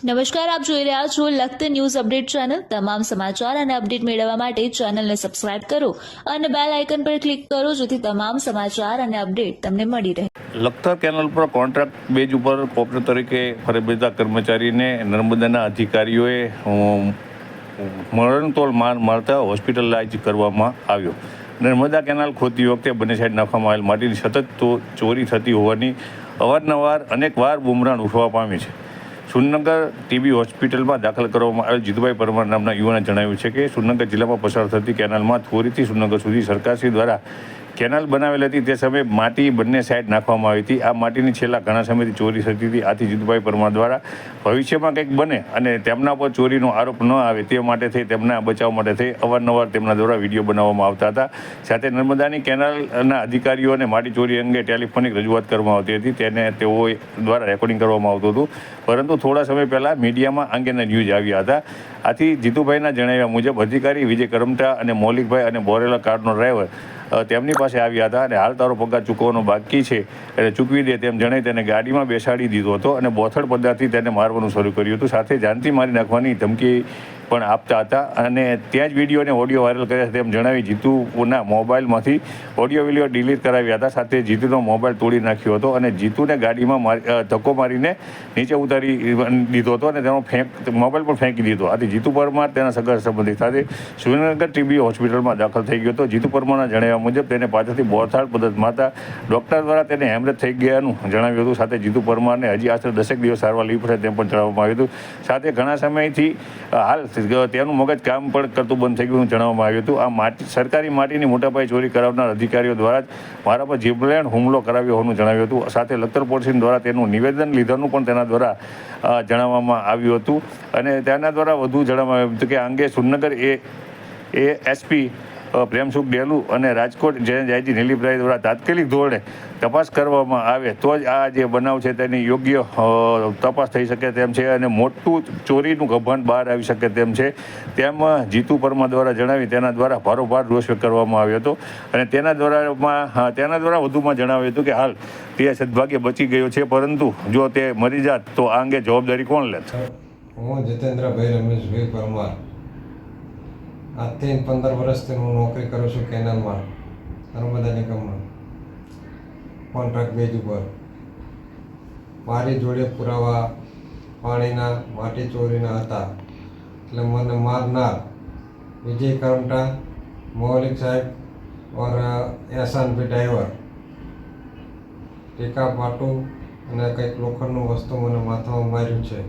નમસ્કાર, આપ જોઈ રહ્યા છો લખત ન્યૂઝ અપડેટ ચેનલ। તમામ સમાચાર અને અપડેટ મેળવવા માટે ચેનલને સબસ્ક્રાઇબ કરો અને બેલ આઇકન પર ક્લિક કરો જેથી તમામ સમાચાર અને અપડેટ તમને મળી રહે। લખતર કેનાલ પર કોન્ટ્રાક્ટ બેઝ ઉપર ઓપરેટર તરીકે ફરજ બજાવતા કર્મચારીને નર્મદાના અધિકારીઓએ મરણતોલ માર મારતા હોસ્પિટલાઇઝ કરવામાં આવ્યો। નર્મદા કેનાલ ખોદતી વખતે બંને સાઈડ નાખવામાં આવેલ માટીની સતત ચોરી થતી હોવાની અવારનવાર અનેકવાર બુમરાણ ઉઠવા પામી છે। સુરનગર ટીબી હોસ્પિટલમાં દાખલ કરવામાં આવેલ જીતુભાઈ પરમાર નામના યુવાને જણાવ્યું છે કે સુરનગર જિલ્લામાં પસાર થતી કેનાલમાં થોરીથી સુરનગર સુધી સરકારશ્રી દ્વારા કેનાલ બનાવેલ હતી તે સમયે માટી બંને સાઈડ નાખવામાં આવી હતી। આ માટીની છેલ્લા ઘણા સમયથી ચોરી થતી હતી। આથી જીતુભાઈ પરમાર દ્વારા ભવિષ્યમાં કંઈક બને અને તેમના પર ચોરીનો આરોપ ન આવે તે માટે થઈ તેમના બચાવ માટે થઈ અવારનવાર તેમના દ્વારા વિડીયો બનાવવામાં આવતા હતા। સાથે નર્મદાની કેનાલના અધિકારીઓને માટી ચોરી અંગે ટેલિફોનિક રજૂઆત કરવામાં આવતી હતી, તેને તેઓ દ્વારા રેકોર્ડિંગ કરવામાં આવતું હતું, પરંતુ થોડા સમય પહેલાં મીડિયામાં અંગેના ન્યૂઝ આવ્યા હતા। આથી જીતુભાઈના જણાવ્યા મુજબ અધિકારી વિજય કરમટા અને મૌલિકભાઈ અને બોરેલા કારનો ડ્રાઈવર તેમની પાસે આવ્યા હતા અને હાલ તારો પગાર ચૂકવવાનો બાકી છે એટલે ચૂકવી દે તેમ જણાવી તેને ગાડીમાં બેસાડી દીધો હતો અને બોથડ પદાર્થથી તેને મારવાનું શરૂ કર્યું હતું। સાથે જાનથી મારી નાખવાની ધમકી પણ આપતા હતા અને ત્યાં જ વિડીયો અને ઓડિયો વાયરલ કર્યા તેમ જણાવી જીતુના મોબાઈલમાંથી ઓડિયો વિડીયો ડિલીટ કરાવ્યા હતા। સાથે જીતુનો મોબાઈલ તોડી નાખ્યો હતો અને જીતુને ગાડીમાં ધક્કો મારીને નીચે ઉતારી દીધો હતો અને તેનો મોબાઈલ પણ ફેંકી દીધો। આથી જીતુ પરમાર તેના સગા સંબંધી સાથે સુરેન્દ્રનગર ટીબી હોસ્પિટલમાં દાખલ થઈ ગયો હતો। જીતુ પરમારના જણાવ્યા મુજબ તેને પાછળથી બોરથાળ પદાર્થ મારતા ડૉક્ટર દ્વારા તેને હેમરેજ થઈ ગયાનું જણાવ્યું હતું। સાથે જીતુ પરમારને હજી આશરે 10 દિવસ સારવાર લેવી પડશે તેમ પણ જણાવવામાં આવ્યું હતું। સાથે ઘણા સમયથી હાલ તેનું મગજ કામ પણ કરતું બંધ થઈ ગયું જણાવવામાં આવ્યું હતું। આ માટી સરકારી માટીની મોટાપાયે ચોરી કરાવનાર અધિકારીઓ દ્વારા જ મારા પર જીવલેણ હુમલો કરાવ્યો હોવાનું જણાવ્યું હતું। સાથે લખતર પોલીસ દ્વારા તેનું નિવેદન લીધાનું પણ તેના દ્વારા જણાવવામાં આવ્યું હતું અને તેના દ્વારા વધુ જણાવવામાં આવ્યું હતું કે આ અંગે સુરનગર એસપી પ્રેમસુખ ડેલુ અને રાજકોટ આઈજી નીલીપરાય દ્વારા તાત્કાલિક ધોરણે તપાસ કરવામાં આવે તો જ આ જે બનાવ છે તેની યોગ્ય તપાસ થઈ શકે તેમ છે અને મોટું ચોરીનું કૌભાંડ બહાર આવી શકે તેમ છે તેમ જીતુ પરમાર દ્વારા જણાવી તેના દ્વારા ભારોભાર રોષ વ્યક્ત કરવામાં આવ્યો હતો અને તેના દ્વારા વધુમાં જણાવ્યું હતું કે હાલ તે સદભાગ્ય બચી ગયો છે, પરંતુ જો તે મરી જાત તો આ અંગે જવાબદારી કોણ લેત? હું જીતેન્દ્રભાઈ રમેશભાઈ પરમાર, આજથી 15 વર્ષથી હું નોકરી કરું છું કેનાલમાં, નર્મદા નિગમમાં કોન્ટ્રાક્ટ બેઝ ઉપર। મારી જોડે પુરાવા પાણીના માટી ચોરીના હતા એટલે મને મારનાર વિજય કરમટા, મૌલિક સાહેબ और એહસાનભાઈ ડ્રાઈવર ટીકા પાટું અને કંઈક લોખંડનું વસ્તુ મને માથામાં માર્યું છે।